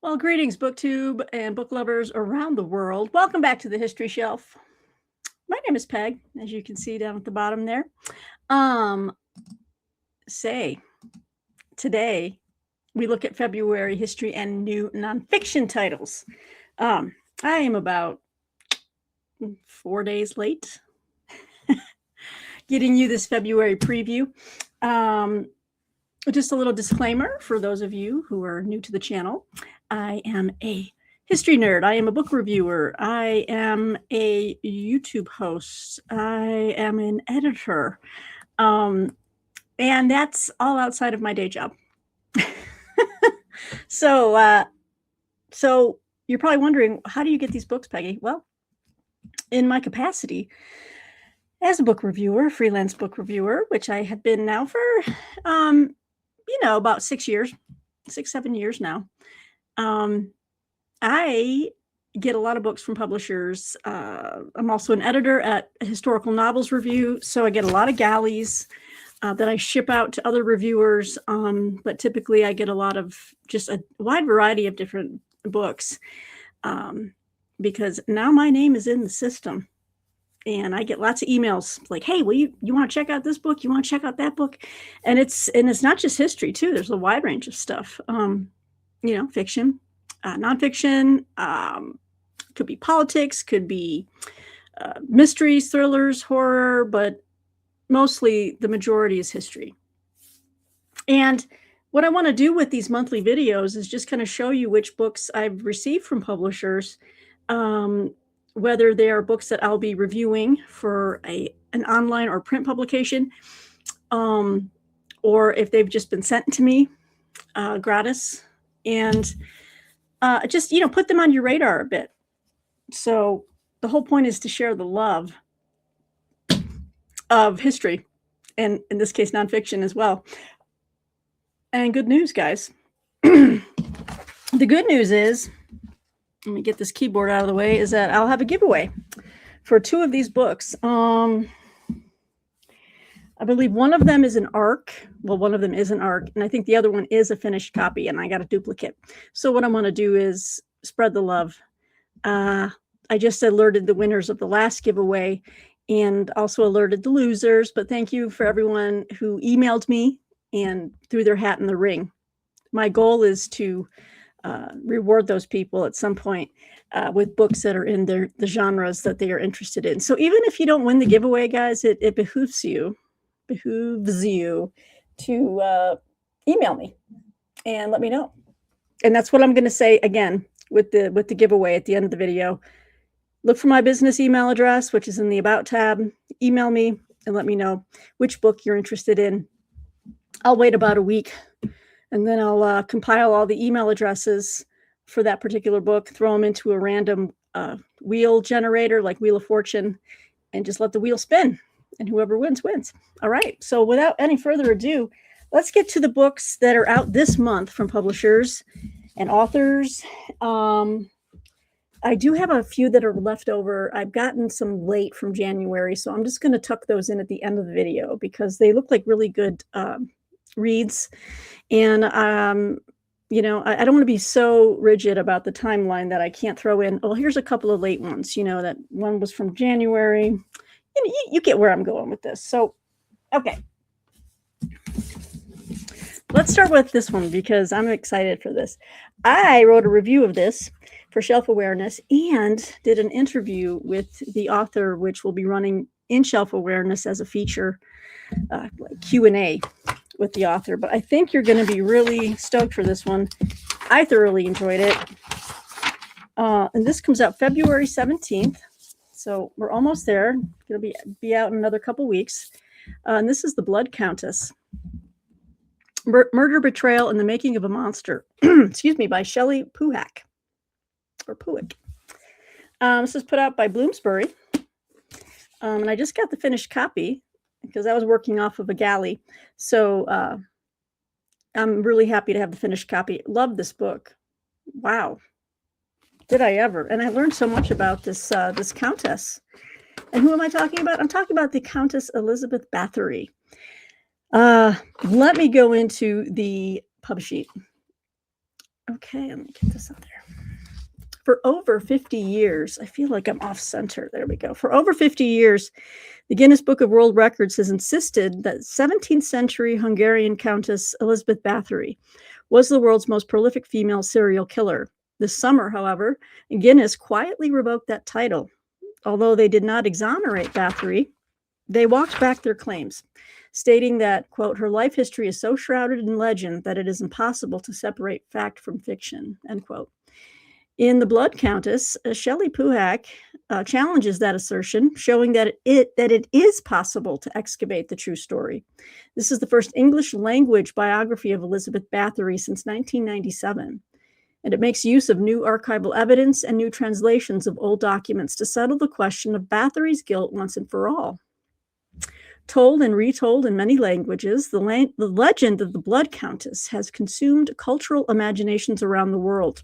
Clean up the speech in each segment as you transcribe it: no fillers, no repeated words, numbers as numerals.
Well, greetings, BookTube and book lovers around the world. Welcome back to the History Shelf. My name is Peg, as you can see down at the bottom there. Today we look at February history and new nonfiction titles. I am about 4 days late getting you this February preview. Just a little disclaimer for those of you who are new to the channel. I am a history nerd. I am a book reviewer. I am a YouTube host. I am an editor. And that's all outside of my day job. So you're probably wondering, how do you get these books, Peggy? Well, in my capacity as a book reviewer, freelance book reviewer, which I have been now for, about 6 years, 7 years now. I get a lot of books from publishers. I'm also an editor at Historical Novels Review, so I get a lot of galleys that I ship out to other reviewers, but typically I get a lot of just a wide variety of different books because now my name is in the system. And I get lots of emails like, hey, well, you want to check out this book? You want to check out that book? And it's not just history too. There's a wide range of stuff. Fiction, nonfiction, could be politics, could be mysteries, thrillers, horror, but mostly the majority is history. And what I want to do with these monthly videos is just kind of show you which books I've received from publishers, whether they are books that I'll be reviewing for an online or print publication, or if they've just been sent to me gratis, and just put them on your radar a bit. So the whole point is to share the love of history, and in this case nonfiction as well. And good news, guys. The good news is, let me get this keyboard out of the way, is that I'll have a giveaway for 2 of these books. I believe one of them is an ARC. Well, one of them is an ARC, and I think the other one is a finished copy, and I got a duplicate. So what I want to do is spread the love. I just alerted the winners of the last giveaway and also alerted the losers, but thank you for everyone who emailed me and threw their hat in the ring. My goal is to reward those people at some point with books that are in the genres that they are interested in. So even if you don't win the giveaway, guys, it behooves you to email me and let me know. And that's what I'm going to say again with the giveaway at the end of the video. Look for my business email address, which is in the About tab. Email me and let me know which book you're interested in. I'll wait about a week, and then I'll compile all the email addresses for that particular book, throw them into a random wheel generator like Wheel of Fortune, and just let the wheel spin. And whoever wins, wins. All right. So without any further ado, let's get to the books that are out this month from publishers and authors. I do have a few that are left over. I've gotten some late from January, so I'm just going to tuck those in at the end of the video because they look like really good reads. And, I don't want to be so rigid about the timeline that I can't throw in, oh, here's a couple of late ones, that one was from January. You get where I'm going with this. So, okay. Let's start with this one because I'm excited for this. I wrote a review of this for Shelf Awareness and did an interview with the author, which will be running in Shelf Awareness as a feature Q&A with the author. But I think you're going to be really stoked for this one. I thoroughly enjoyed it. And this comes out February 17th. So we're almost there. It'll be out in another couple weeks. And this is The Blood Countess. Murder, Betrayal, and the Making of a Monster. Excuse me, by Shelley Puhack. Or Puick. This is put out by Bloomsbury. And I just got the finished copy because I was working off of a galley. So I'm really happy to have the finished copy. Love this book. Wow. Did I ever? And I learned so much about this countess. And who am I talking about? I'm talking about the Countess Elizabeth Bathory. Let me go into the pub sheet. Okay, let me get this up there. For over 50 years, I feel like I'm off center. There we go. For over 50 years, the Guinness Book of World Records has insisted that 17th century Hungarian Countess Elizabeth Bathory was the world's most prolific female serial killer. This summer, however, Guinness quietly revoked that title. Although they did not exonerate Bathory, they walked back their claims, stating that, quote, her life history is so shrouded in legend that it is impossible to separate fact from fiction, end quote. In The Blood Countess, Shelley Puhak challenges that assertion, showing that it is possible to excavate the true story. This is the first English language biography of Elizabeth Bathory since 1997, and it makes use of new archival evidence and new translations of old documents to settle the question of Bathory's guilt once and for all. Told and retold in many languages, the legend of the Blood Countess has consumed cultural imaginations around the world.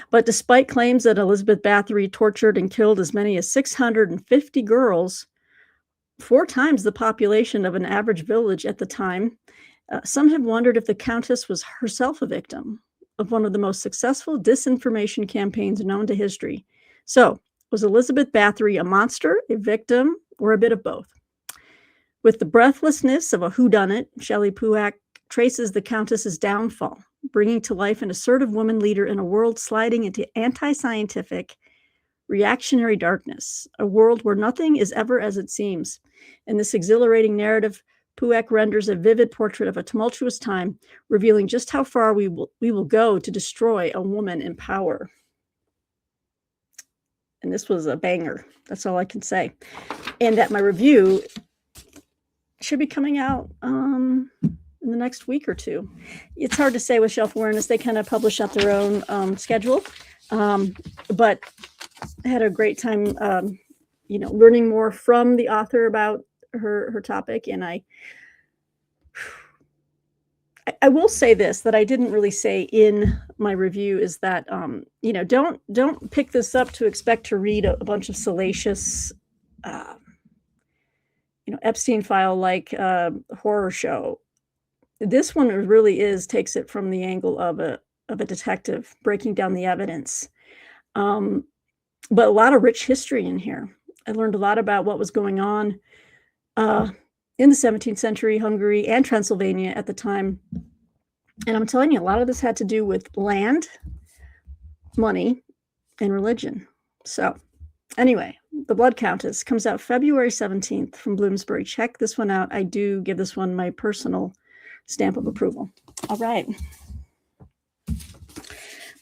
But despite claims that Elizabeth Bathory tortured and killed as many as 650 girls, 4 times the population of an average village at the time, some have wondered if the Countess was herself a victim of one of the most successful disinformation campaigns known to history. So, was Elizabeth Bathory a monster, a victim, or a bit of both? With the breathlessness of a whodunit, Shelley Puhak traces the Countess's downfall, bringing to life an assertive woman leader in a world sliding into anti-scientific, reactionary darkness, a world where nothing is ever as it seems. In this exhilarating narrative, Puhak renders a vivid portrait of a tumultuous time, revealing just how far we will go to destroy a woman in power. And this was a banger. That's all I can say. And that my review should be coming out in the next week or two. It's hard to say with Shelf Awareness. They kind of publish at their own schedule. But I had a great time, learning more from the author about her topic. And I will say this, that I didn't really say in my review, is that, don't pick this up to expect to read a bunch of salacious, Epstein file like horror show. This one really takes it from the angle of a detective breaking down the evidence. But a lot of rich history in here. I learned a lot about what was going on in the 17th century Hungary and Transylvania at the time. And I'm telling you, a lot of this had to do with land, money, and religion. So anyway, The Blood Countess comes out February 17th from Bloomsbury. Check this one out. I do give this one my personal stamp of approval. All right.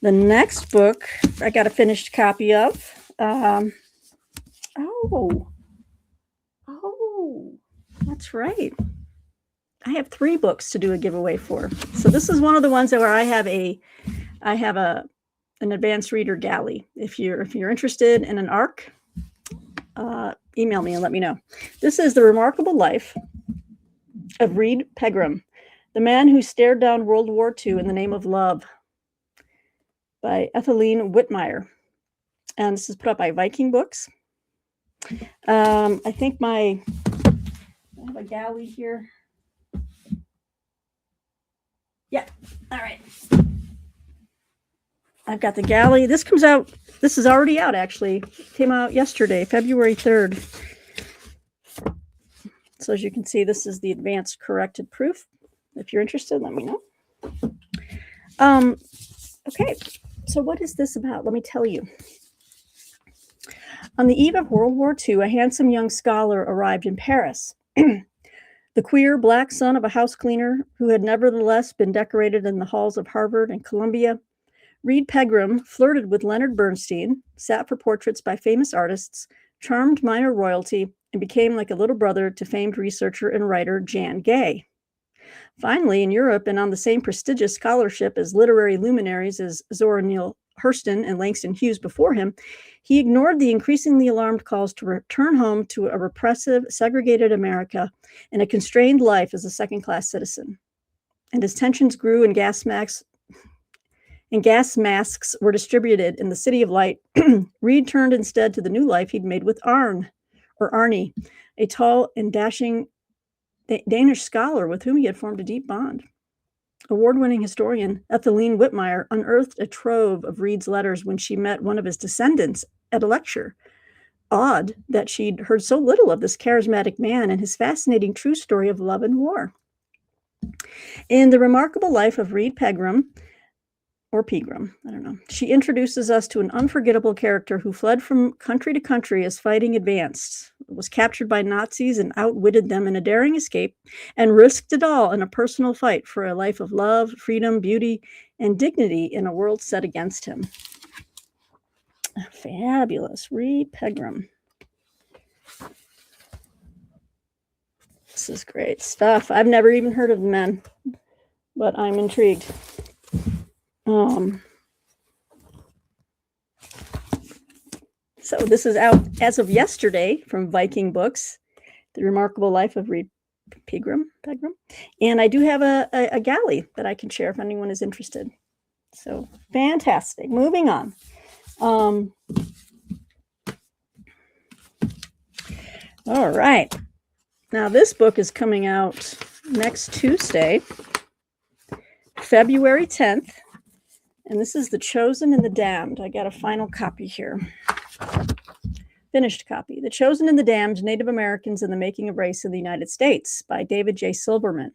The next book I got a finished copy of. That's right. I have 3 books to do a giveaway for. So this is one of the ones where I have an advanced reader galley. If you're interested in an ARC, email me and let me know. This is The Remarkable Life of Reed Pegram, the man who stared down World War II in the name of love, by Ethelene Whitmire. And this is put out by Viking Books. I think I have a galley here. Yeah, all right. I've got the galley. This is already out, actually. Came out yesterday, February 3rd. So as you can see, this is the advanced corrected proof. If you're interested, let me know. Okay, so what is this about? Let me tell you. On the eve of World War II, a handsome young scholar arrived in Paris. The queer black son of a house cleaner who had nevertheless been decorated in the halls of Harvard and Columbia, Reed Pegram flirted with Leonard Bernstein, sat for portraits by famous artists, charmed minor royalty, and became like a little brother to famed researcher and writer Jan Gay. Finally, in Europe, and on the same prestigious scholarship as literary luminaries as Zora Neale Hurston and Langston Hughes before him, he ignored the increasingly alarmed calls to return home to a repressive, segregated America and a constrained life as a second-class citizen. And as tensions grew and gas masks were distributed in the City of Light, Reed turned instead to the new life he'd made with Arnie, a tall and dashing Danish scholar with whom he had formed a deep bond. award-winning historian Ethelene Whitmire unearthed a trove of Reed's letters when she met one of his descendants at a lecture. Odd that she'd heard so little of this charismatic man and his fascinating true story of love and war. In The Remarkable Life of Reed Pegram, or Pegram, I don't know, she introduces us to an unforgettable character who fled from country to country as fighting advanced, was captured by Nazis and outwitted them in a daring escape, and risked it all in a personal fight for a life of love, freedom, beauty, and dignity in a world set against him. Fabulous. Reed Pegram. This is great stuff. I've never even heard of the men, but I'm intrigued. So this is out as of yesterday from Viking Books, The Remarkable Life of Reed Pegram. And I do have a galley that I can share if anyone is interested. So fantastic. Moving on. All right. Now this book is coming out next Tuesday, February 10th. And this is The Chosen and the Damned. I got a final copy here. Finished copy. The Chosen and the Damned, Native Americans and the Making of Race in the United States by David J. Silverman.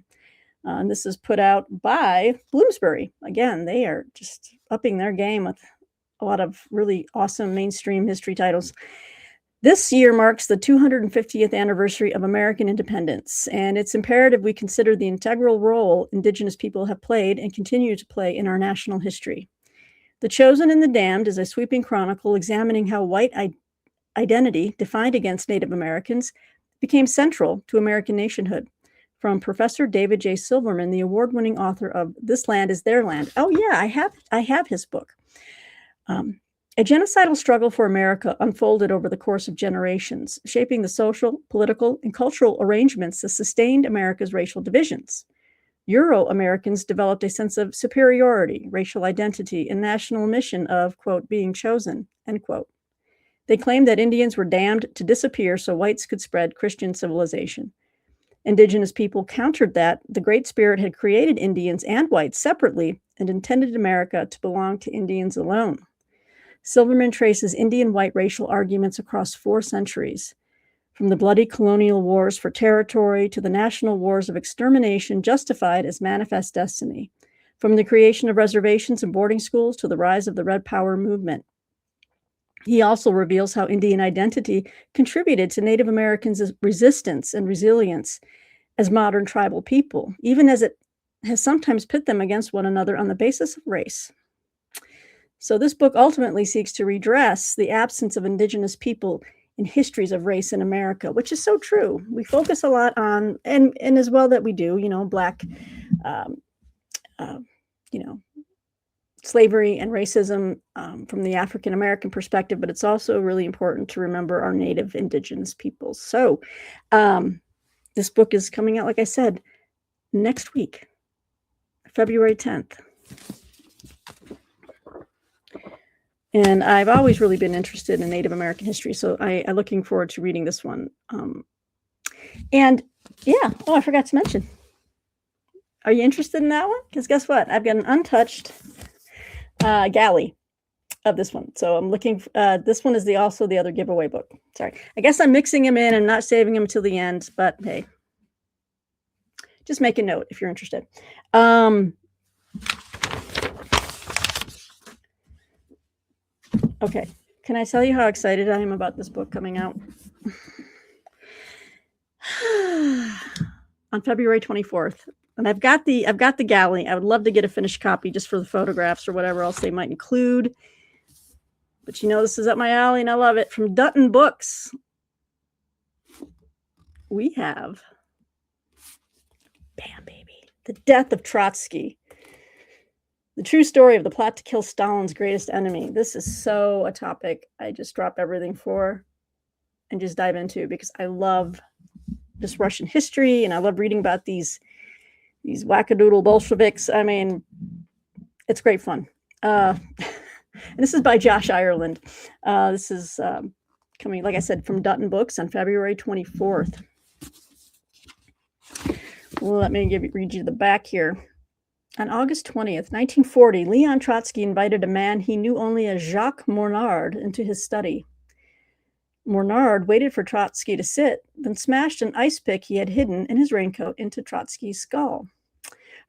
And this is put out by Bloomsbury. Again, they are just upping their game with a lot of really awesome mainstream history titles. This year marks the 250th anniversary of American independence, and it's imperative we consider the integral role Indigenous people have played and continue to play in our national history. The Chosen and the Damned is a sweeping chronicle examining how white identity, defined against Native Americans, became central to American nationhood. From Professor David J. Silverman, the award-winning author of This Land is Their Land. Oh yeah, I have his book. A genocidal struggle for America unfolded over the course of generations, shaping the social, political, and cultural arrangements that sustained America's racial divisions. Euro-Americans developed a sense of superiority, racial identity, and national mission of, quote, being chosen, end quote. They claimed that Indians were damned to disappear so whites could spread Christian civilization. Indigenous people countered that the Great Spirit had created Indians and whites separately and intended America to belong to Indians alone. Silverman traces Indian-white racial arguments across 4 centuries, from the bloody colonial wars for territory to the national wars of extermination justified as manifest destiny, from the creation of reservations and boarding schools to the rise of the Red Power movement. He also reveals how Indian identity contributed to Native Americans' resistance and resilience as modern tribal people, even as it has sometimes pit them against one another on the basis of race. So this book ultimately seeks to redress the absence of Indigenous people in histories of race in America, which is so true. We focus a lot on, and as well that we do, Black, slavery and racism from the African American perspective, but it's also really important to remember our Native Indigenous peoples. So this book is coming out, like I said, next week, February 10th. And I've always really been interested in Native American history, so I'm looking forward to reading this one. And yeah, I forgot to mention. Are you interested in that one? Because guess what? I've got an untouched galley of this one. So I'm looking, this one is also the other giveaway book. Sorry. I guess I'm mixing them in and not saving them till the end, but hey, just make a note if you're interested. Okay, can I tell you how excited I am about this book coming out? On February 24th. And I've got the galley. I would love to get a finished copy just for the photographs or whatever else they might include. But this is up my alley and I love it. From Dutton Books, we have, bam, baby, The Death of Trotsky. The true story of the plot to kill Stalin's greatest enemy. This is so a topic I just drop everything for and just dive into because I love just Russian history and I love reading about these wackadoodle Bolsheviks. I mean, it's great fun. And this is by Josh Ireland. This is coming, like I said, from Dutton Books on February 24th. Well, let me read you the back here. On August 20th, 1940, Leon Trotsky invited a man he knew only as Jacques Mornard into his study. Mornard waited for Trotsky to sit, then smashed an ice pick he had hidden in his raincoat into Trotsky's skull.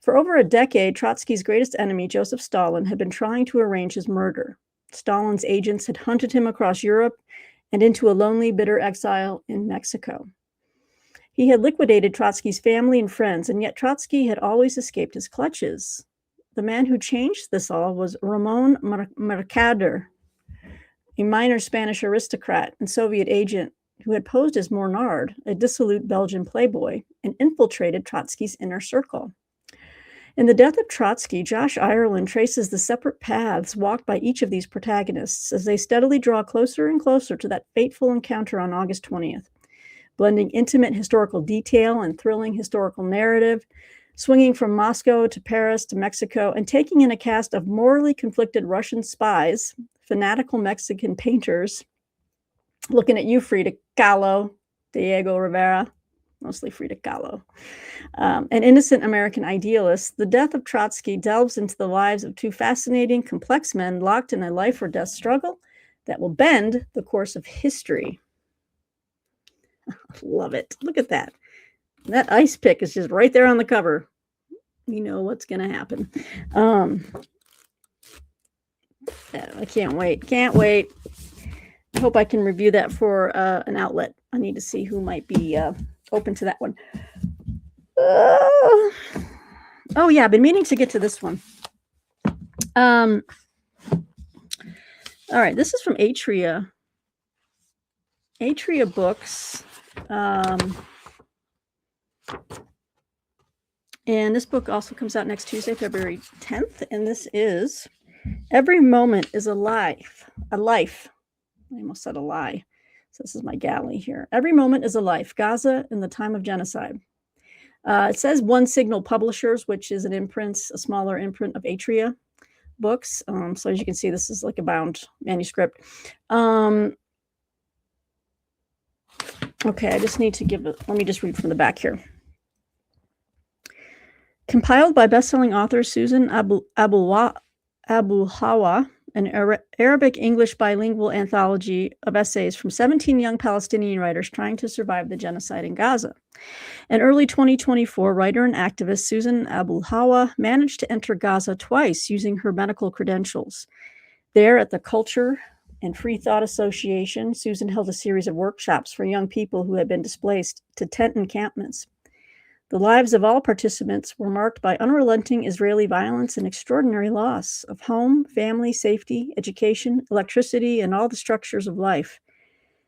For over a decade, Trotsky's greatest enemy, Joseph Stalin, had been trying to arrange his murder. Stalin's agents had hunted him across Europe and into a lonely, bitter exile in Mexico. He had liquidated Trotsky's family and friends, and yet Trotsky had always escaped his clutches. The man who changed this all was Ramon Mercader, a minor Spanish aristocrat and Soviet agent who had posed as Mornard, a dissolute Belgian playboy, and infiltrated Trotsky's inner circle. In The Death of Trotsky, Josh Ireland traces the separate paths walked by each of these protagonists as they steadily draw closer and closer to that fateful encounter on August 20th. Blending intimate historical detail and thrilling historical narrative, swinging from Moscow to Paris to Mexico, and taking in a cast of morally conflicted Russian spies, fanatical Mexican painters, looking at you, Frida Kahlo, Diego Rivera, mostly Frida Kahlo, and innocent American idealists. The Death of Trotsky delves into the lives of two fascinating, complex men locked in a life or death struggle that will bend the course of history. Love it. Look at that. That ice pick is just right there on the cover. You know what's going to happen. I can't wait. Can't wait. I hope I can review that for an outlet. I need to see who might be open to that one. Oh, yeah. I've been meaning to get to this one. All right. This is from Atria. Atria Books. And this book also comes out next Tuesday, February 10th. And this is Every Moment is a Life. A Life. I almost said a lie. So this is my galley here. Every Moment is a Life. Gaza in the Time of Genocide. It says One Signal Publishers, which is an imprint, a smaller imprint of Atria Books. So as you can see, this is like a bound manuscript. Okay, I just need to give it. Let me just read from the back here. Compiled by best-selling author Susan Abu Hawa, an Arabic-English bilingual anthology of essays from 17 young Palestinian writers trying to survive the genocide in Gaza. In early 2024, writer and activist Susan Abu Hawa managed to enter Gaza twice using her medical credentials. There at the Culture and Free Thought Association, Susan held a series of workshops for young people who had been displaced to tent encampments. The lives of all participants were marked by unrelenting Israeli violence and extraordinary loss of home, family, safety, education, electricity, and all the structures of life.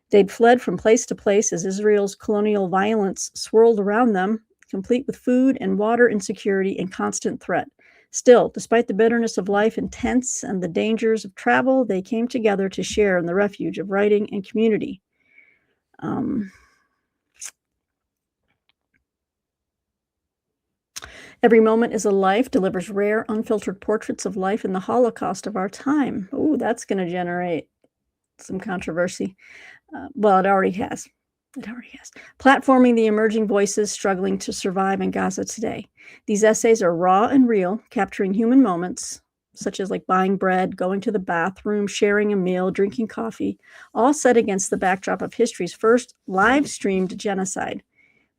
They'd fled from place to place as Israel's colonial violence swirled around them, complete with food and water insecurity and constant threat. Still, despite the bitterness of life in tents and the dangers of travel, they came together to share in the refuge of writing and community. Every Moment is a Life delivers rare, unfiltered portraits of life in the Holocaust of our time. Oh, that's going to generate some controversy. Well, it already has. It already has. Platforming the emerging voices struggling to survive in Gaza today. These essays are raw and real, capturing human moments, such as like buying bread, going to the bathroom, sharing a meal, drinking coffee, all set against the backdrop of history's first live-streamed genocide.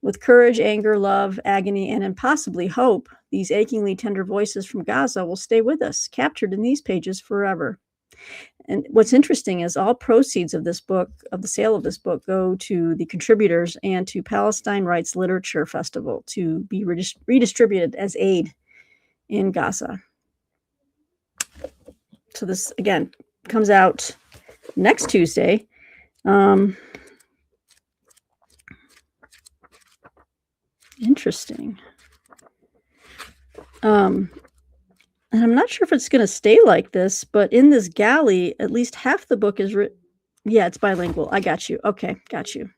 With courage, anger, love, agony, and impossibly hope, these achingly tender voices from Gaza will stay with us, captured in these pages forever. And what's interesting is all proceeds of this book, of the sale of this book, go to the contributors and to Palestine Rights Literature Festival to be redistributed as aid in Gaza. So this, again, comes out next Tuesday. Interesting. And I'm not sure if it's going to stay like this, but in this galley, at least half the book is written. Yeah, it's bilingual. I got you. Okay, got you.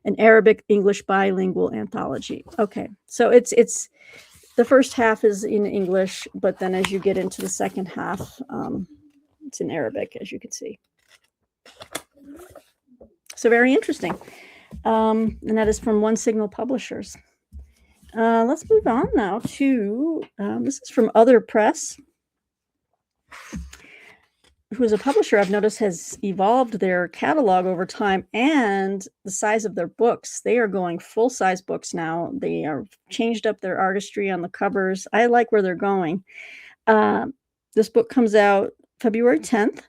An Arabic-English bilingual anthology. Okay, so it's the first half is in English, but then as you get into the second half, it's in Arabic, as you can see. So very interesting. And that is from One Signal Publishers. Let's move on now to, this is from Other Press, who is a publisher I've noticed has evolved their catalog over time and the size of their books. They are going full-size books now. They are changed up their artistry on the covers. I like where they're going. This book comes out February 10th,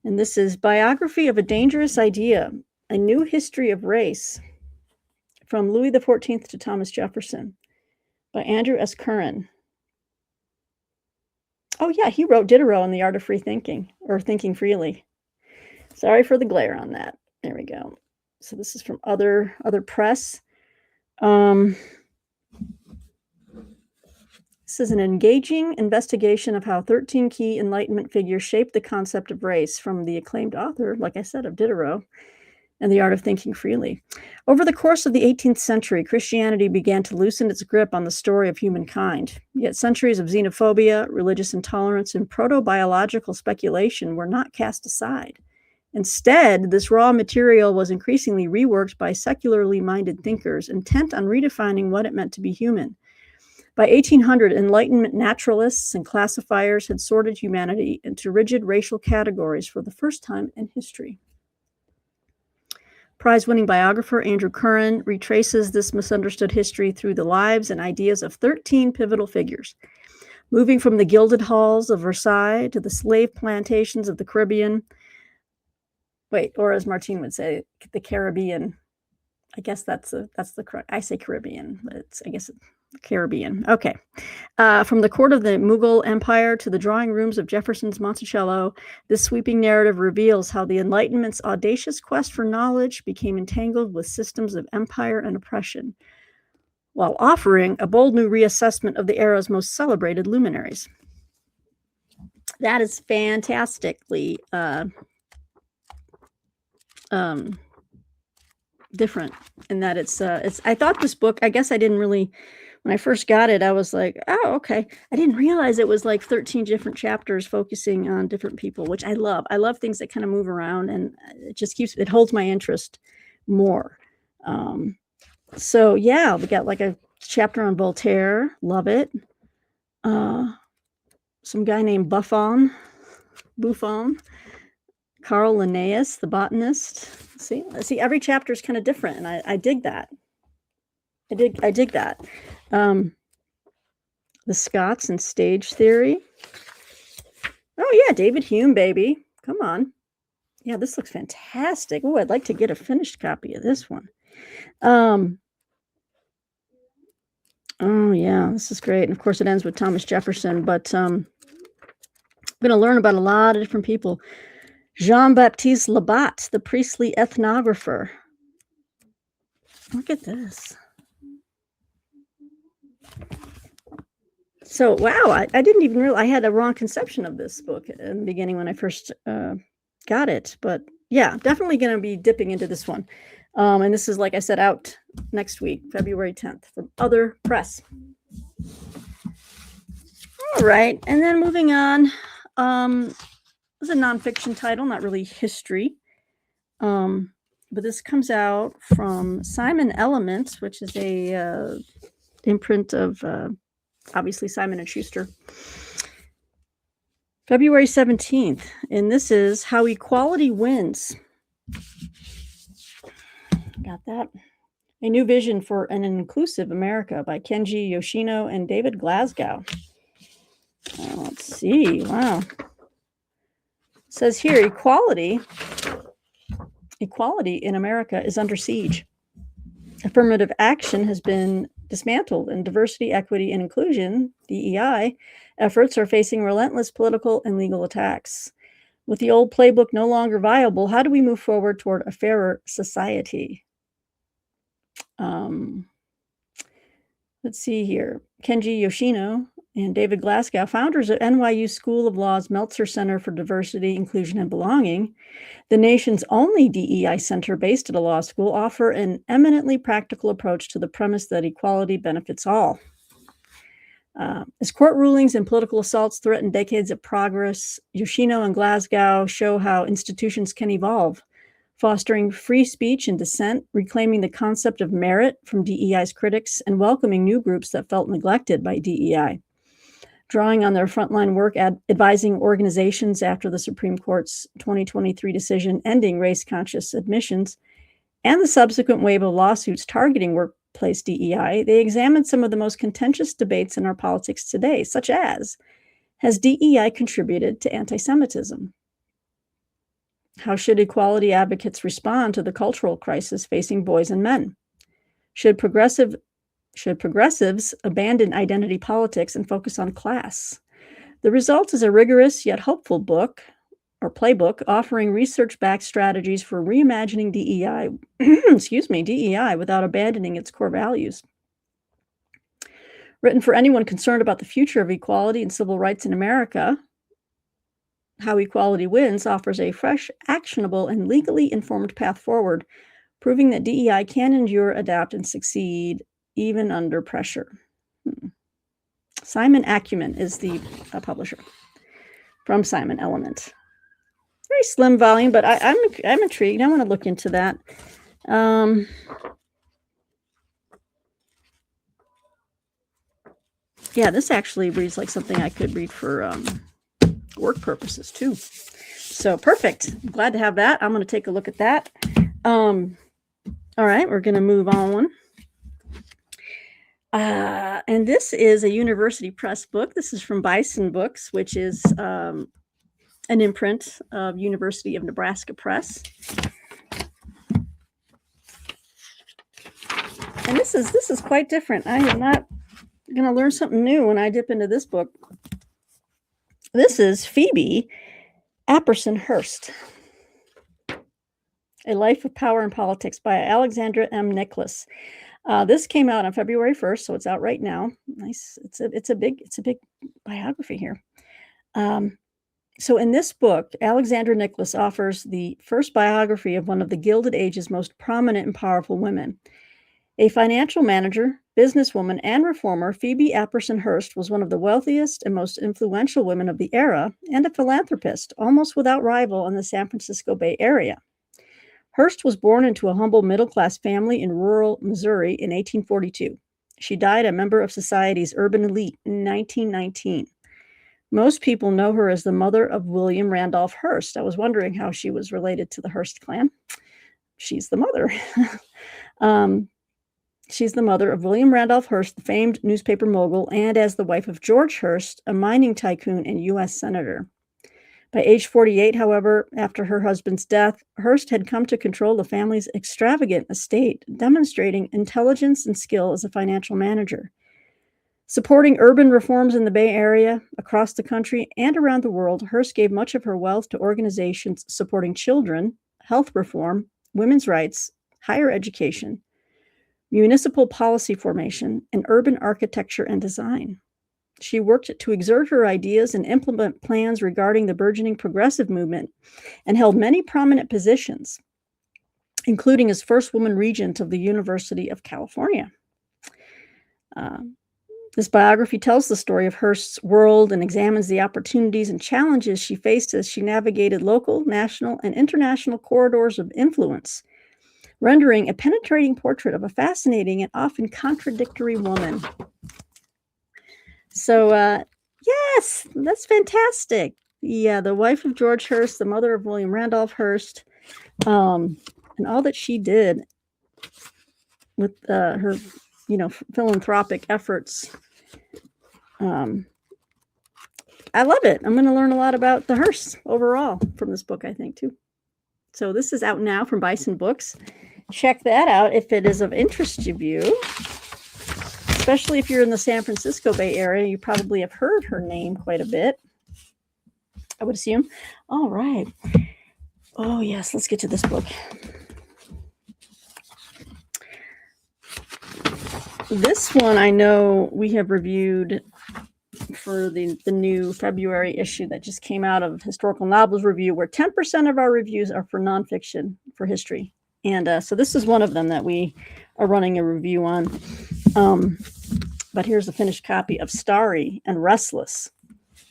and this is Biography of a Dangerous Idea, A New History of Race, from Louis XIV to Thomas Jefferson, by Andrew S. Curran. Oh yeah, he wrote Diderot in The Art of Free Thinking, or Thinking Freely. Sorry for the glare on that. There we go. So this is from Other Press. This is an engaging investigation of how 13 key Enlightenment figures shaped the concept of race, from the acclaimed author, like I said, of Diderot and The Art of Thinking Freely. Over the course of the 18th century, Christianity began to loosen its grip on the story of humankind. Yet centuries of xenophobia, religious intolerance, and proto-biological speculation were not cast aside. Instead, this raw material was increasingly reworked by secularly minded thinkers intent on redefining what it meant to be human. By 1800, Enlightenment naturalists and classifiers had sorted humanity into rigid racial categories for the first time in history. Prize-winning biographer Andrew Curran retraces this misunderstood history through the lives and ideas of 13 pivotal figures, moving from the gilded halls of Versailles to the slave plantations of the Caribbean. Or as Martine would say, the Caribbean. I guess that's the correct. I say Caribbean, but I guess Caribbean. Okay. From the court of the Mughal Empire to the drawing rooms of Jefferson's Monticello, this sweeping narrative reveals how the Enlightenment's audacious quest for knowledge became entangled with systems of empire and oppression, while offering a bold new reassessment of the era's most celebrated luminaries. That is fantastically different in that it's I thought this book, I guess I didn't really, when I first got it, I was like, oh, okay. I didn't realize it was like 13 different chapters focusing on different people, which I love. I love things that kind of move around, and it holds my interest more. So yeah, we got like a chapter on Voltaire. Love it. Some guy named Buffon. Carl Linnaeus, the botanist. See, every chapter is kind of different, and I dig that. I dig that. The Scots and Stage Theory. Oh yeah, David Hume, baby. Come on. Yeah, this looks fantastic. Oh, I'd like to get a finished copy of this one. Oh yeah, this is great. And of course, it ends with Thomas Jefferson, but I'm going to learn about a lot of different people. Jean-Baptiste Labat, the priestly ethnographer. Look at this. So, wow, I didn't even realize I had a wrong conception of this book in the beginning when I first got it. But yeah, definitely going to be dipping into this one. And this is, like I said, out next week, February 10th, from Other Press. All right. And then moving on. It's a nonfiction title, not really history. But this comes out from Simon Element, which is a imprint of obviously Simon & Schuster. February 17th, and this is How Equality Wins. Got that? A New Vision for an Inclusive America by Kenji Yoshino and David Glasgow. Let's see. Wow. It says here, equality in America is under siege. Affirmative action has been dismantled, and diversity, equity, and inclusion, DEI, efforts are facing relentless political and legal attacks. With the old playbook no longer viable, how do we move forward toward a fairer society? Let's see here. Kenji Yoshino and David Glasgow, founders of NYU School of Law's Meltzer Center for Diversity, Inclusion, and Belonging, the nation's only DEI center based at a law school, offer an eminently practical approach to the premise that equality benefits all. As court rulings and political assaults threaten decades of progress, Yoshino and Glasgow show how institutions can evolve, fostering free speech and dissent, reclaiming the concept of merit from DEI's critics, and welcoming new groups that felt neglected by DEI. Drawing on their frontline work advising organizations after the Supreme Court's 2023 decision ending race-conscious admissions and the subsequent wave of lawsuits targeting workplace DEI, they examined some of the most contentious debates in our politics today, such as, has DEI contributed to anti-Semitism? How should equality advocates respond to the cultural crisis facing boys and men? Should progressives abandon identity politics and focus on class? The result is a rigorous yet hopeful book or playbook offering research-backed strategies for reimagining DEI, DEI without abandoning its core values. Written for anyone concerned about the future of equality and civil rights in America, How Equality Wins offers a fresh, actionable, and legally informed path forward, proving that DEI can endure, adapt, and succeed even under pressure. Simon Acumen is the publisher from Simon Element. Very slim volume, but I'm intrigued. I want to look into that. Yeah, this actually reads like something I could read for work purposes too. So perfect. I'm glad to have that. I'm going to take a look at that. All right, we're going to move on. And this is a University Press book. This is from Bison Books, which is an imprint of University of Nebraska Press. And this is quite different. I am not going to learn something new when I dip into this book. This is Phoebe, Apperson Hearst, A Life of Power and Politics by Alexandra M. Nicholas. This came out on February 1st, so it's out right now. Nice. It's a big biography here. So in this book, Alexandra Nicholas offers the first biography of one of the Gilded Age's most prominent and powerful women. A financial manager, businesswoman, and reformer, Phoebe Apperson Hearst was one of the wealthiest and most influential women of the era and a philanthropist, almost without rival in the San Francisco Bay Area. Hearst was born into a humble middle-class family in rural Missouri in 1842. She died a member of society's urban elite in 1919. Most people know her as the mother of William Randolph Hearst. I was wondering how she was related to the Hearst clan. She's the mother. She's the mother of William Randolph Hearst, the famed newspaper mogul, and as the wife of George Hearst, a mining tycoon and U.S. senator. By age 48, however, after her husband's death, Hearst had come to control the family's extravagant estate, demonstrating intelligence and skill as a financial manager. Supporting urban reforms in the Bay Area, across the country, and around the world, Hearst gave much of her wealth to organizations supporting children, health reform, women's rights, higher education, municipal policy formation, and urban architecture and design. She worked to exert her ideas and implement plans regarding the burgeoning progressive movement and held many prominent positions, including as first woman regent of the University of California. This biography tells the story of Hearst's world and examines the opportunities and challenges she faced as she navigated local, national, and international corridors of influence, rendering a penetrating portrait of a fascinating and often contradictory woman. So, yes, that's fantastic. Yeah, the wife of George Hearst, the mother of William Randolph Hearst, and all that she did with her, philanthropic efforts. I love it. I'm going to learn a lot about the Hearsts overall from this book, I think, too. So this is out now from Bison Books. Check that out if it is of interest to you. Especially if you're in the San Francisco Bay Area, you probably have heard her name quite a bit, I would assume. All right. Oh, yes, let's get to this book. This one I know we have reviewed for the new February issue that just came out of Historical Novels Review, where 10% of our reviews are for nonfiction, for history. And so this is one of them that we are running a review on. But here's a finished copy of Starry and Restless.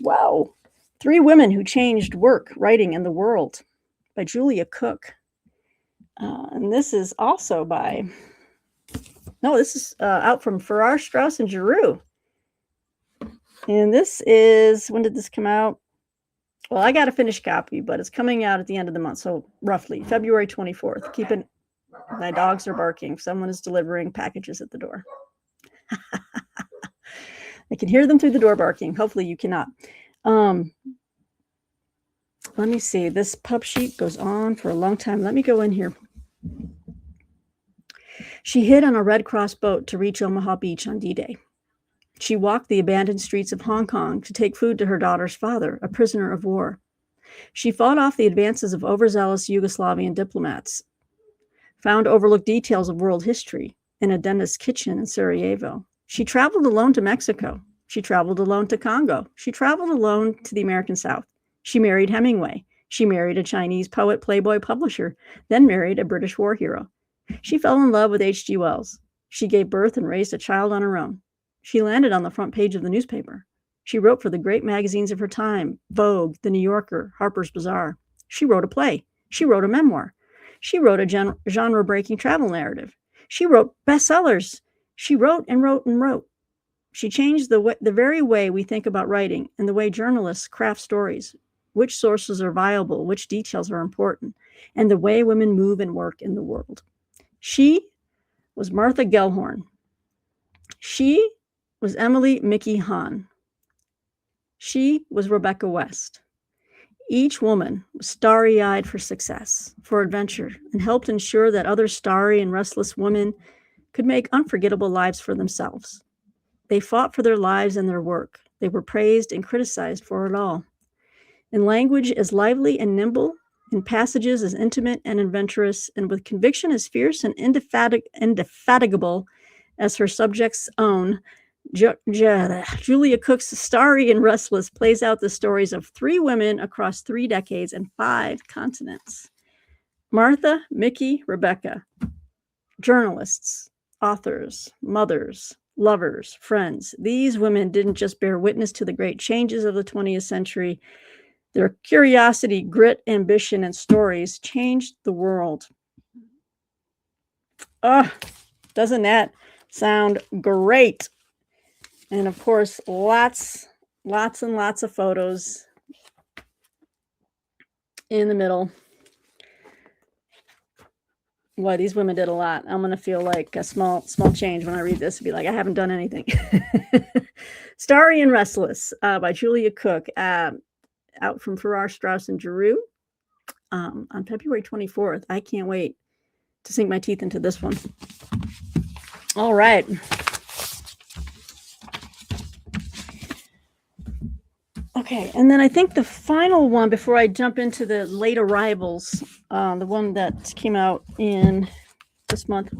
Wow. 3 Women Who Changed Work, Writing, and the World by Julia Cook. And this is also by, no, this is out from Farrar, Straus, and Giroux. And this is, when did this come out? Well, I got a finished copy, but it's coming out at the end of the month. So roughly February 24th. Keep it. My dogs are barking. Someone is delivering packages at the door. I can hear them through the door barking. Hopefully you cannot. Let me see. This pub sheet goes on for a long time. Let me go in here. She hid on a Red Cross boat to reach Omaha Beach on D-Day. She walked the abandoned streets of Hong Kong to take food to her daughter's father, a prisoner of war. She fought off the advances of overzealous Yugoslavian diplomats, found overlooked details of world history in a dentist's kitchen in Sarajevo. She traveled alone to Mexico. She traveled alone to Congo. She traveled alone to the American South. She married Hemingway. She married a Chinese poet, playboy, publisher, then married a British war hero. She fell in love with H.G. Wells. She gave birth and raised a child on her own. She landed on the front page of the newspaper. She wrote for the great magazines of her time, Vogue, The New Yorker, Harper's Bazaar. She wrote a play. She wrote a memoir. She wrote a genre-breaking travel narrative. She wrote bestsellers. She wrote and wrote and wrote. She changed the very way we think about writing and the way journalists craft stories, which sources are viable, which details are important, and the way women move and work in the world. She was Martha Gellhorn. She was Emily Mickey Hahn. She was Rebecca West. Each woman was starry-eyed for success, for adventure, and helped ensure that other starry and restless women could make unforgettable lives for themselves. They fought for their lives and their work. They were praised and criticized for it all. In language as lively and nimble, in passages as intimate and adventurous, and with conviction as fierce and indefatigable as her subject's own, Julia Cook's Starry and Restless plays out the stories of three women across 3 decades and 5 continents. Martha, Mickey, Rebecca, journalists, authors, mothers, lovers, friends. These women didn't just bear witness to the great changes of the 20th century. Their curiosity, grit, ambition, and stories changed the world. Oh, doesn't that sound great? And of course, lots and lots of photos in the middle. Boy, these women did a lot. I'm going to feel like a small change when I read this and be like, I haven't done anything. Starry and Restless by Julia Cook, out from Farrar, Straus, and Giroux on February 24th. I can't wait to sink my teeth into this one. All right. Okay, and then I think the final one before I jump into the late arrivals, the one that came out in this month,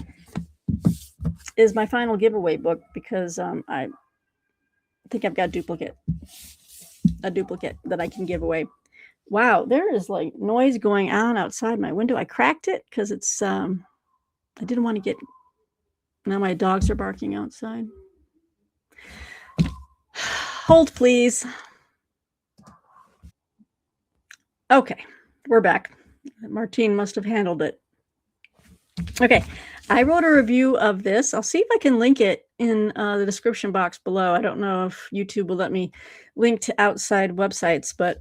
is my final giveaway book, because I think I've got a duplicate that I can give away. Wow, there is like noise going on outside my window. I cracked it because it's I didn't want to get, now my dogs are barking outside. Hold, please. Okay, we're back. Martine must have handled it. Okay, I wrote a review of this. I'll see if I can link it in the description box below. I don't know if YouTube will let me link to outside websites, but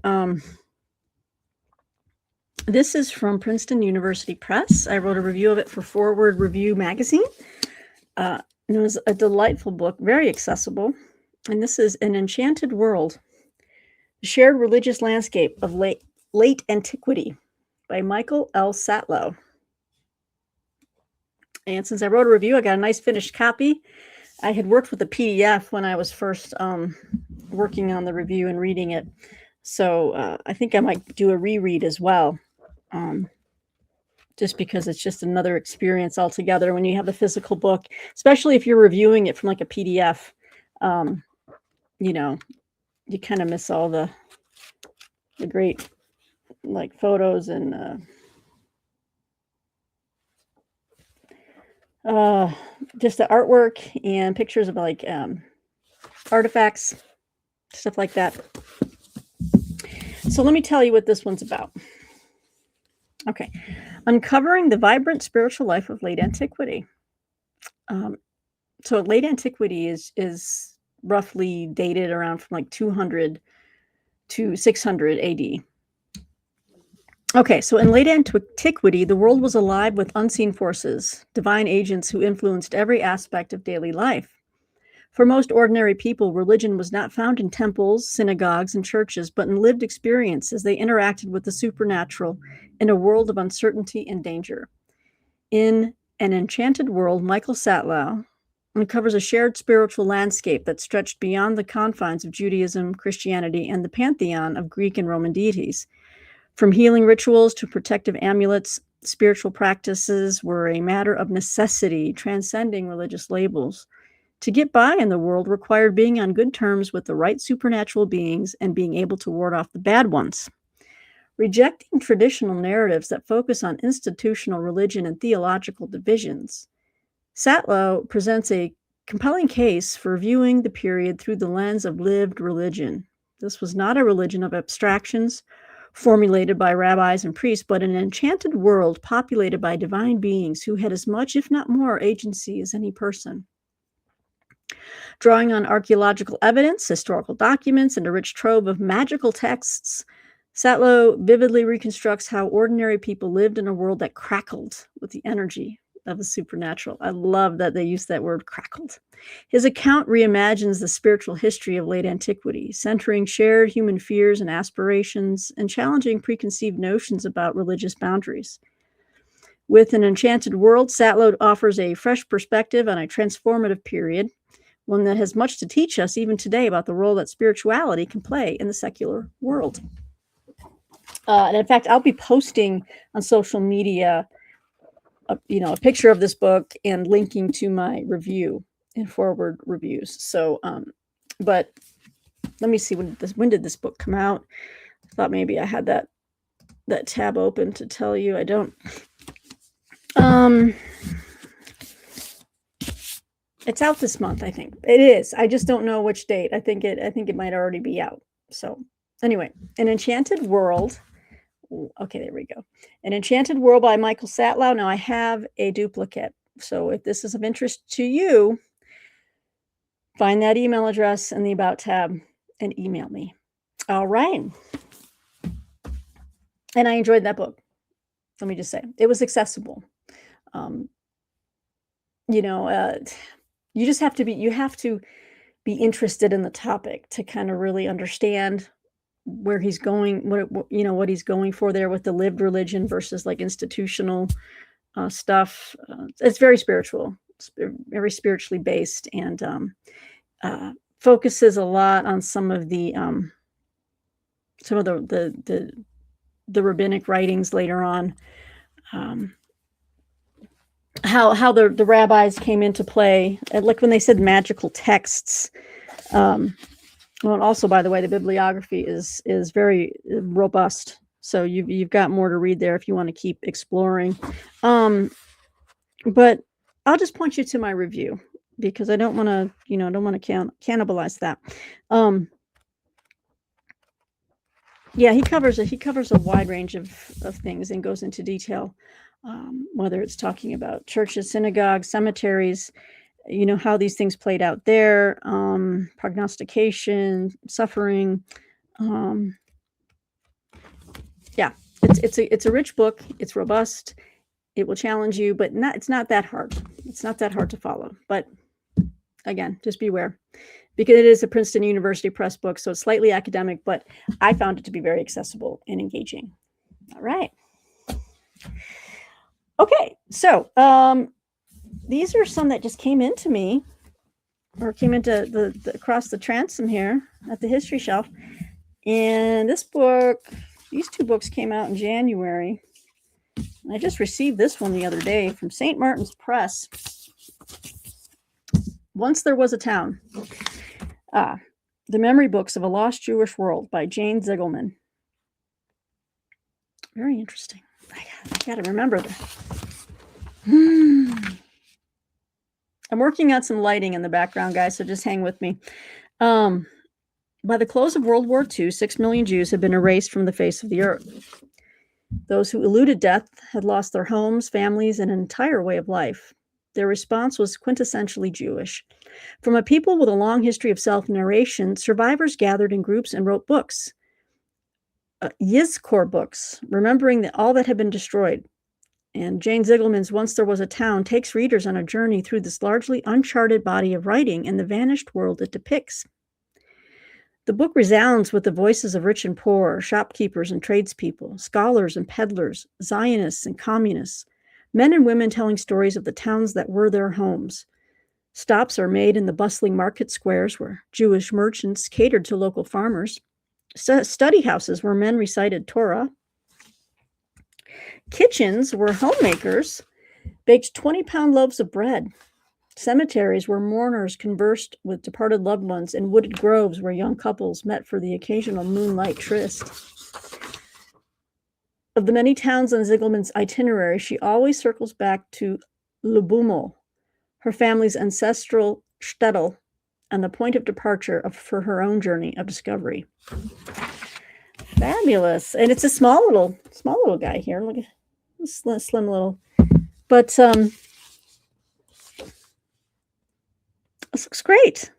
this is from Princeton University Press. I wrote a review of it for Foreword Review magazine. It was a delightful book, very accessible. And this is An Enchanted World, the Shared Religious Landscape of Late Antiquity by Michael L. Satlow. And since I wrote a review, I got a nice finished copy. I had worked with the PDF when I was first working on the review and reading it. So I think I might do a reread as well, just because it's just another experience altogether when you have the physical book, especially if you're reviewing it from like a PDF. You know, you kind of miss all the great like photos and just the artwork and pictures of like artifacts, stuff like that. So let me tell you what this one's about. Okay, Uncovering the vibrant spiritual life of late antiquity. So late antiquity is roughly dated around from like 200 to 600 AD. Okay, so in late antiquity, the world was alive with unseen forces, divine agents who influenced every aspect of daily life. For most ordinary people, religion was not found in temples, synagogues, and churches, but in lived experience as they interacted with the supernatural in a world of uncertainty and danger. In An Enchanted World, Michael Satlow uncovers a shared spiritual landscape that stretched beyond the confines of Judaism, Christianity, and the pantheon of Greek and Roman deities. From healing rituals to protective amulets, spiritual practices were a matter of necessity, transcending religious labels. To get by in the world required being on good terms with the right supernatural beings and being able to ward off the bad ones. Rejecting traditional narratives that focus on institutional religion and theological divisions, Satlow presents a compelling case for viewing the period through the lens of lived religion. This was not a religion of abstractions formulated by rabbis and priests, but an enchanted world populated by divine beings who had as much, if not more, agency as any person. Drawing on archaeological evidence, historical documents, and a rich trove of magical texts, Satlow vividly reconstructs how ordinary people lived in a world that crackled with the energy of the supernatural. I love that they use that word, crackled. His account reimagines the spiritual history of late antiquity, centering shared human fears and aspirations and challenging preconceived notions about religious boundaries. With An Enchanted World, Satlow offers a fresh perspective on a transformative period, one that has much to teach us even today about the role that spirituality can play in the secular world. And in fact, I'll be posting on social media a picture of this book and linking to my review in Foreword reviews. So, but let me see, when did this book come out? I thought maybe I had that tab open to tell you. I don't. It's out this month, I think. It is. I just don't know which date. I think it might already be out. So anyway, An Enchanted World. Okay, there we go. An Enchanted World by Michael Satlow. Now I have a duplicate. So if this is of interest to you, find that email address in the About tab and email me. All right. And I enjoyed that book. Let me just say, it was accessible. You just have to be interested in the topic to kind of really understand where he's going, what he's going for there with the lived religion versus like institutional stuff. It's very spiritual. It's very spiritually based, and focuses a lot on some of the rabbinic writings later on. How the rabbis came into play, like when they said magical texts. Well, and also, by the way, the bibliography is very robust. So you've got more to read there if you want to keep exploring. But I'll just point you to my review because I don't want to, cannibalize that. Yeah, he covers a wide range of things and goes into detail, whether it's talking about churches, synagogues, cemeteries, how these things played out there, prognostication, suffering. Yeah, it's a rich book. It's robust. It will challenge you, but it's not that hard. It's not that hard to follow. But again, just beware, because it is a Princeton University Press book, so it's slightly academic, but I found it to be very accessible and engaging. All right. Okay, so these are some that just came into me, or came into the across the transom here at the history shelf. And these two books came out in January. I just received this one the other day from St. Martin's Press. Once There Was a Town. The Memory Books of a Lost Jewish World by Jane Ziegelman. Very interesting. I got to remember that. I'm working on some lighting in the background, guys, so just hang with me. By the close of World War II, 6 million Jews had been erased from the face of the earth. Those who eluded death had lost their homes, families, and an entire way of life. Their response was quintessentially Jewish. From a people with a long history of self-narration, survivors gathered in groups and wrote books. Yizkor books, remembering that all that had been destroyed. And Jane Zieglerman's Once There Was a Town takes readers on a journey through this largely uncharted body of writing and the vanished world it depicts. The book resounds with the voices of rich and poor, shopkeepers and tradespeople, scholars and peddlers, Zionists and communists, men and women telling stories of the towns that were their homes. Stops are made in the bustling market squares where Jewish merchants catered to local farmers, study houses where men recited Torah, kitchens where homemakers baked 20-pound loaves of bread, cemeteries where mourners conversed with departed loved ones, and wooded groves where young couples met for the occasional moonlight tryst. Of the many towns on Zieglerman's itinerary, she always circles back to Lubumel, her family's ancestral shtetl, and the point of departure for her own journey of discovery. Fabulous. And it's a small little guy here. Look at this slim little, but this looks great.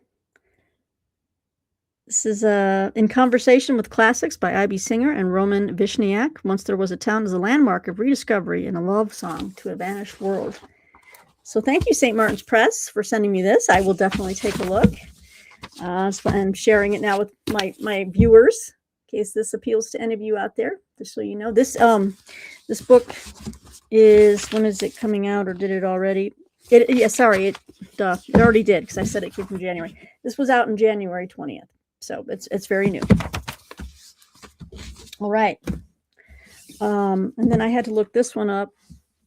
This is In Conversation with Classics by I.B. Singer and Roman Vishniak. Once There Was a Town is a landmark of rediscovery and a love song to a vanished world. So thank you, St. Martin's Press, for sending me this. I will definitely take a look. So I'm sharing it now with my viewers, in case this appeals to any of you out there, just so you know. This book is, when is it coming out, or did it already? It already did, because I said it came from January. This was out in January 20th, so it's very new. All right. And then I had to look this one up,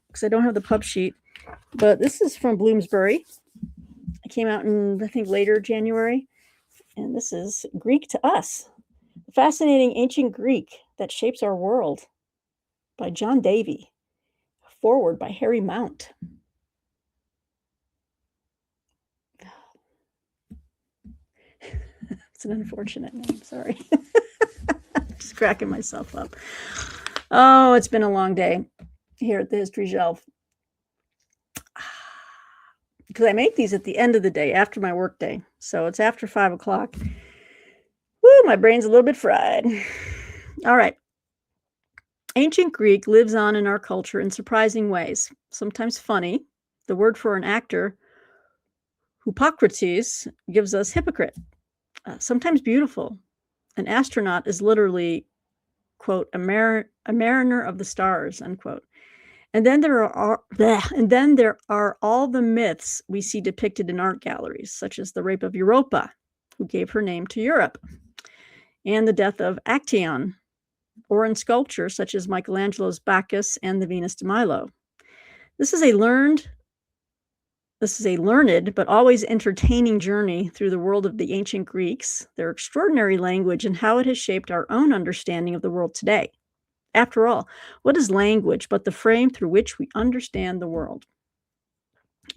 because I don't have the pub sheet. But this is from Bloomsbury. It came out in, I think, later January. And this is Greek to Us, the fascinating ancient Greek that shapes our world, by John Davy. Foreword by Harry Mount. It's an unfortunate name, sorry. Just cracking myself up. Oh, it's been a long day here at the History Shelf. Because I make these at the end of the day, after my work day. So it's after 5 o'clock. Woo, my brain's a little bit fried. All right. Ancient Greek lives on in our culture in surprising ways, sometimes funny. The word for an actor, Hippocrates, gives us hypocrite. Sometimes beautiful. An astronaut is literally, quote, a mariner of the stars, unquote. And then there are all the myths we see depicted in art galleries, such as the rape of Europa, who gave her name to Europe, and the death of Actaeon, or in sculpture such as Michelangelo's Bacchus and the Venus de Milo. This is a learned but always entertaining journey through the world of the ancient Greeks, their extraordinary language, and how it has shaped our own understanding of the world today. After all, what is language but the frame through which we understand the world?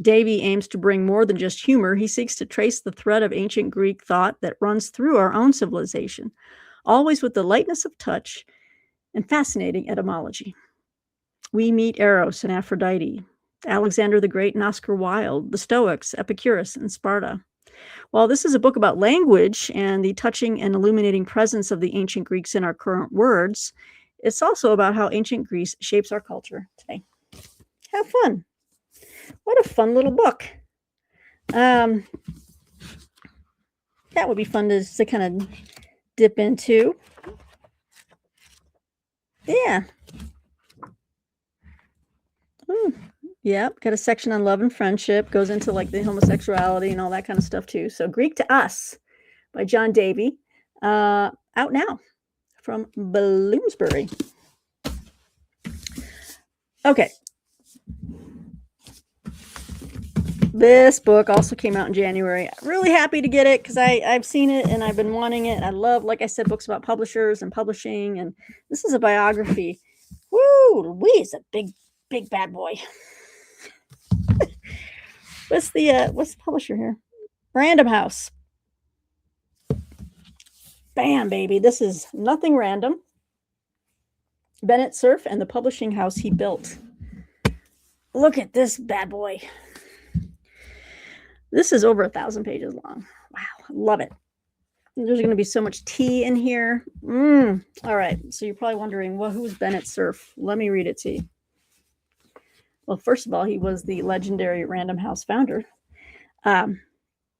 Davy aims to bring more than just humor. He seeks to trace the thread of ancient Greek thought that runs through our own civilization, always with the lightness of touch and fascinating etymology. We meet Eros and Aphrodite, Alexander the Great and Oscar Wilde, the Stoics, Epicurus, and Sparta. While this is a book about language and the touching and illuminating presence of the ancient Greeks in our current words, it's also about how ancient Greece shapes our culture today. Have fun. What a fun little book. That would be fun to kind of dip into. Yeah. Yep, got a section on love and friendship, goes into like the homosexuality and all that kind of stuff too. So Greek to Us by John Davy, out now from Bloomsbury. Okay. This book also came out in January. Really happy to get it because I've seen it and I've been wanting it. I love, like I said, books about publishers and publishing, and this is a biography. Woo, Louise, a big bad boy. What's the publisher here? Random House. Bam, baby. This is nothing random. Bennett Cerf and the publishing house he built. Look at this bad boy. This is over 1,000 pages long. Wow, I love it. There's going to be so much tea in here. All right, so you're probably wondering, well, who's Bennett Cerf? Let me read it to you. Well, first of all, he was the legendary Random House founder.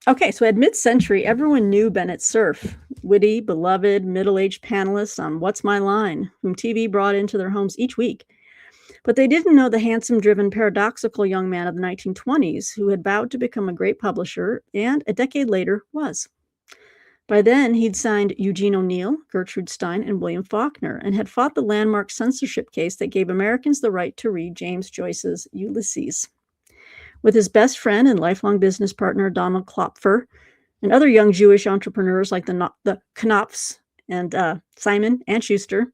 Okay, so at mid-century, everyone knew Bennett Cerf, witty, beloved, middle-aged panelist on What's My Line, whom TV brought into their homes each week. But they didn't know the handsome-driven, paradoxical young man of the 1920s who had vowed to become a great publisher and, a decade later, was. By then, he'd signed Eugene O'Neill, Gertrude Stein, and William Faulkner, and had fought the landmark censorship case that gave Americans the right to read James Joyce's Ulysses. With his best friend and lifelong business partner, Donald Klopfer, and other young Jewish entrepreneurs like the Knopfs and Simon and Schuster,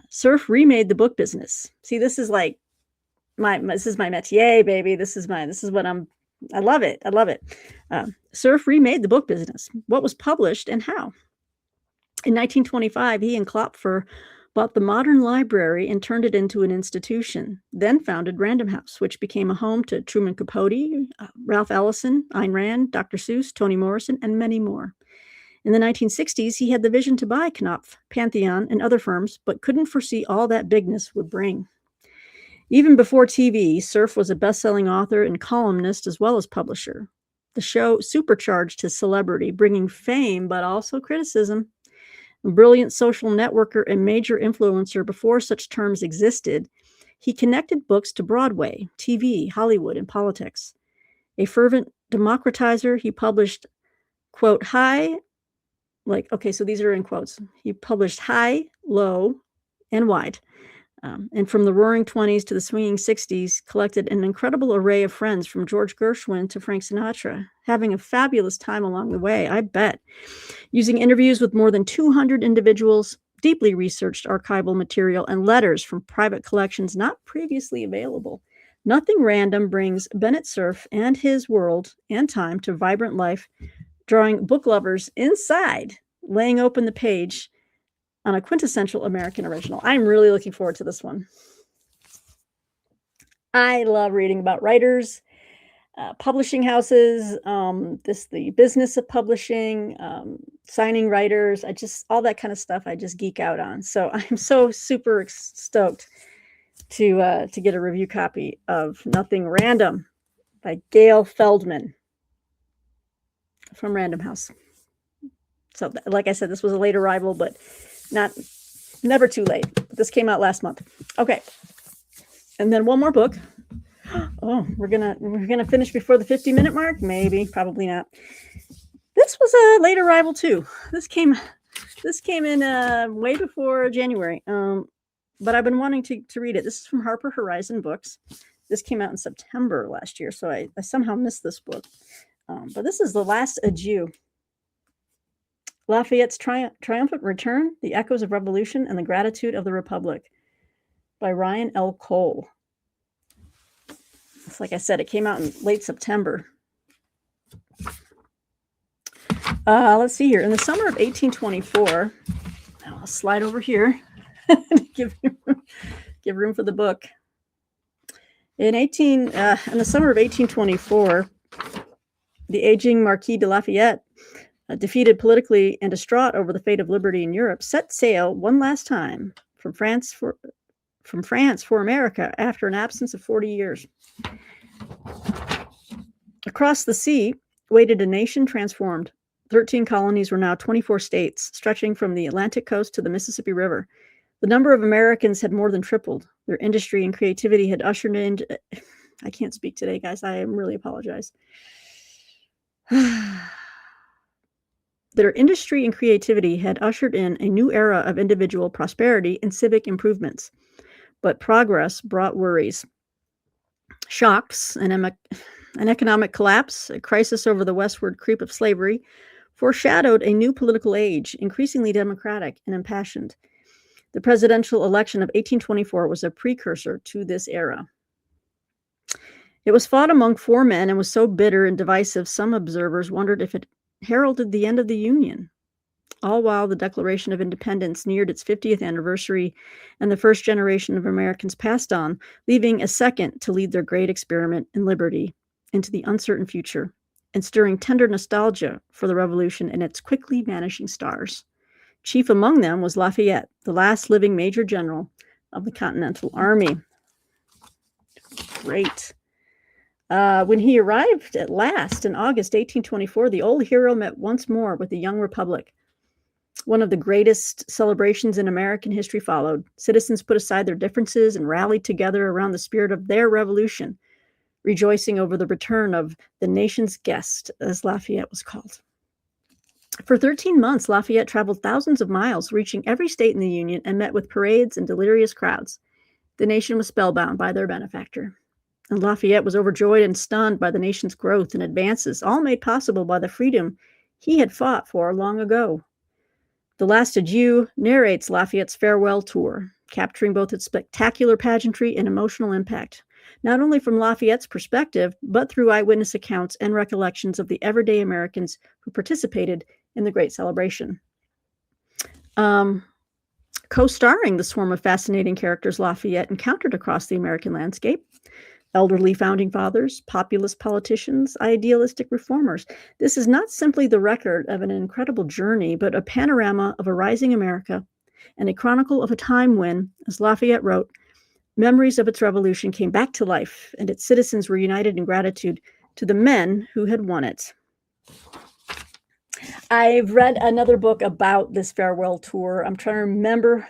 Cerf remade the book business. See, this is like this is my métier, baby. This is what I love it. I love it. Cerf remade the book business, what was published and how. In 1925, he and Klopfer bought the Modern Library and turned it into an institution, then founded Random House, which became a home to Truman Capote, Ralph Ellison, Ayn Rand, Dr. Seuss, Toni Morrison, and many more. In the 1960s, he had the vision to buy Knopf, Pantheon, and other firms, but couldn't foresee all that bigness would bring. Even before TV, Cerf was a best-selling author and columnist as well as publisher. The show supercharged his celebrity, bringing fame but also criticism. A brilliant social networker and major influencer before such terms existed, he connected books to Broadway, TV, Hollywood, and politics. A fervent democratizer, he published, quote, so these are in quotes. He published high, low, and wide. And from the roaring 20s to the swinging 60s, collected an incredible array of friends from George Gershwin to Frank Sinatra, having a fabulous time along the way, I bet. Using interviews with more than 200 individuals, deeply researched archival material, and letters from private collections not previously available, Nothing Random brings Bennett Cerf and his world and time to vibrant life, drawing book lovers inside, laying open the page on a quintessential American original. I'm really looking forward to this one. I love reading about writers, publishing houses, the business of publishing, signing writers. All that kind of stuff I just geek out on. So I'm so super stoked to get a review copy of Nothing Random by Gail Feldman from Random House. So like I said, this was a late arrival, but never too late. This came out last month. Okay. And then one more book. Oh, we're gonna finish before the 50-minute mark? Maybe, probably not. This was a late arrival too. This came in way before January. But I've been wanting to read it. This is from Harper Horizon Books. This came out in September last year, so I somehow missed this book. But this is The Last Adieu. Lafayette's Triumphant Return, The Echoes of Revolution, and the Gratitude of the Republic by Ryan L. Cole. It's like I said, it came out in late September. Let's see here. In the summer of 1824, I'll slide over here to give room for the book. In the summer of 1824, the aging Marquis de Lafayette, defeated politically and distraught over the fate of liberty in Europe, set sail one last time from France for America after an absence of 40 years. Across the sea waited a nation transformed. 13 colonies were now 24 states, stretching from the Atlantic coast to the Mississippi River. The number of Americans had more than tripled. Their industry and creativity had ushered in... I can't speak today, guys. I really apologize. Their industry and creativity had ushered in a new era of individual prosperity and civic improvements. But progress brought worries. Shocks, an economic collapse, a crisis over the westward creep of slavery, foreshadowed a new political age, increasingly democratic and impassioned. The presidential election of 1824 was a precursor to this era. It was fought among four men and was so bitter and divisive, some observers wondered if it heralded the end of the Union. all while the Declaration of Independence neared its 50th anniversary and the first generation of Americans passed on, leaving a second to lead their great experiment in liberty into the uncertain future and stirring tender nostalgia for the revolution and its quickly vanishing stars. Chief among them was Lafayette, the last living major general of the Continental Army. Great. When he arrived at last in August 1824, the old hero met once more with the young republic. One of the greatest celebrations in American history followed. Citizens put aside their differences and rallied together around the spirit of their revolution, rejoicing over the return of the nation's guest, as Lafayette was called. For 13 months, Lafayette traveled thousands of miles, reaching every state in the Union, and met with parades and delirious crowds. The nation was spellbound by their benefactor. And Lafayette was overjoyed and stunned by the nation's growth and advances, all made possible by the freedom he had fought for long ago. The Last Adieu narrates Lafayette's farewell tour, capturing both its spectacular pageantry and emotional impact, not only from Lafayette's perspective, but through eyewitness accounts and recollections of the everyday Americans who participated in the great celebration. Co-starring the swarm of fascinating characters Lafayette encountered across the American landscape, elderly founding fathers, populist politicians, idealistic reformers. This is not simply the record of an incredible journey, but a panorama of a rising America and a chronicle of a time when, as Lafayette wrote, memories of its revolution came back to life and its citizens were united in gratitude to the men who had won it. I've read another book about this farewell tour. I'm trying to remember.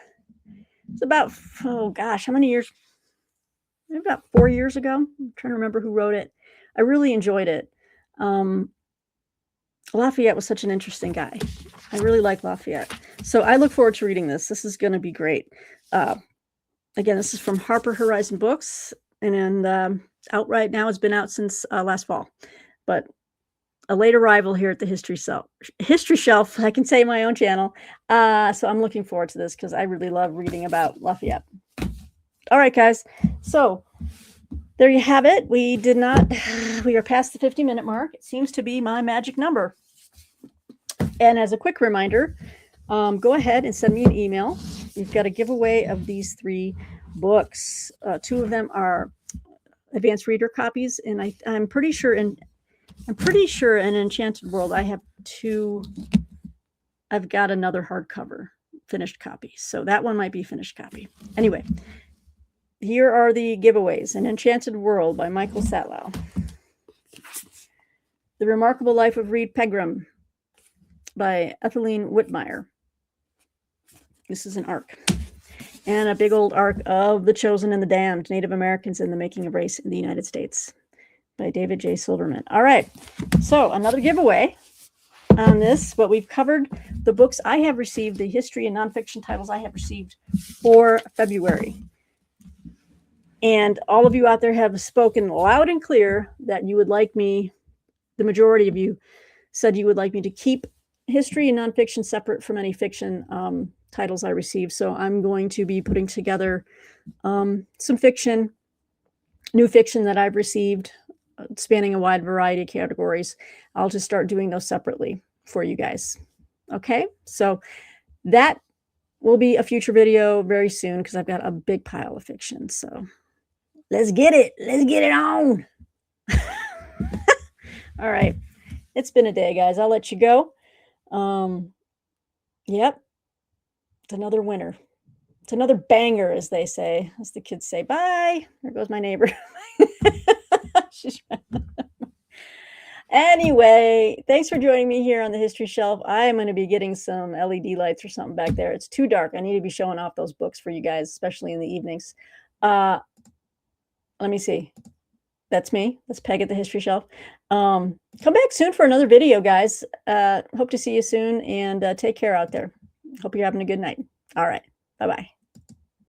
It's about, oh gosh, how many years? Maybe about 4 years ago. I'm trying to remember who wrote it. I really enjoyed it. Lafayette was such an interesting guy. I really like Lafayette. So I look forward to reading this. This is going to be great. Again, this is from Harper Horizon Books, and out right now. It's been out since last fall, but a late arrival here at the History Shelf. I can say my own channel. So I'm looking forward to this because I really love reading about Lafayette. All right, guys. So there you have it. We are past the 50-minute mark. It seems to be my magic number. And as a quick reminder, go ahead and send me an email. You've got a giveaway of these 3 books. 2 of them are advanced reader copies, and I'm pretty sure in Enchanted World I have 2. I've got another hardcover finished copy, so that one might be finished copy. Anyway, here are the giveaways. An Enchanted World by Michael Satlow. The Remarkable Life of Reed Pegram by Ethelene Whitmire. This is an ARC. And a big old ARC of The Chosen and the Damned, Native Americans and the Making of Race in the United States by David J. Silverman. All right, so another giveaway on this, but we've covered the books I have received, the history and nonfiction titles I have received for February. And all of you out there have spoken loud and clear that you would like me, the majority of you said you would like me to keep history and nonfiction separate from any fiction titles I received. So I'm going to be putting together some fiction, new fiction that I've received, spanning a wide variety of categories. I'll just start doing those separately for you guys. Okay, so that will be a future video very soon because I've got a big pile of fiction. So let's get it. Let's get it on. All right. It's been a day, guys. I'll let you go. Yep. It's another winner. It's another banger, as they say, as the kids say. Bye. There goes my neighbor. She's Anyway, thanks for joining me here on the History Shelf. I am going to be getting some LED lights or something back there. It's too dark. I need to be showing off those books for you guys, especially in the evenings. Let me see. That's me. That's Peg at the History Shelf. Come back soon for another video, guys. Hope to see you soon, and take care out there. Hope you're having a good night. All right. Bye-bye.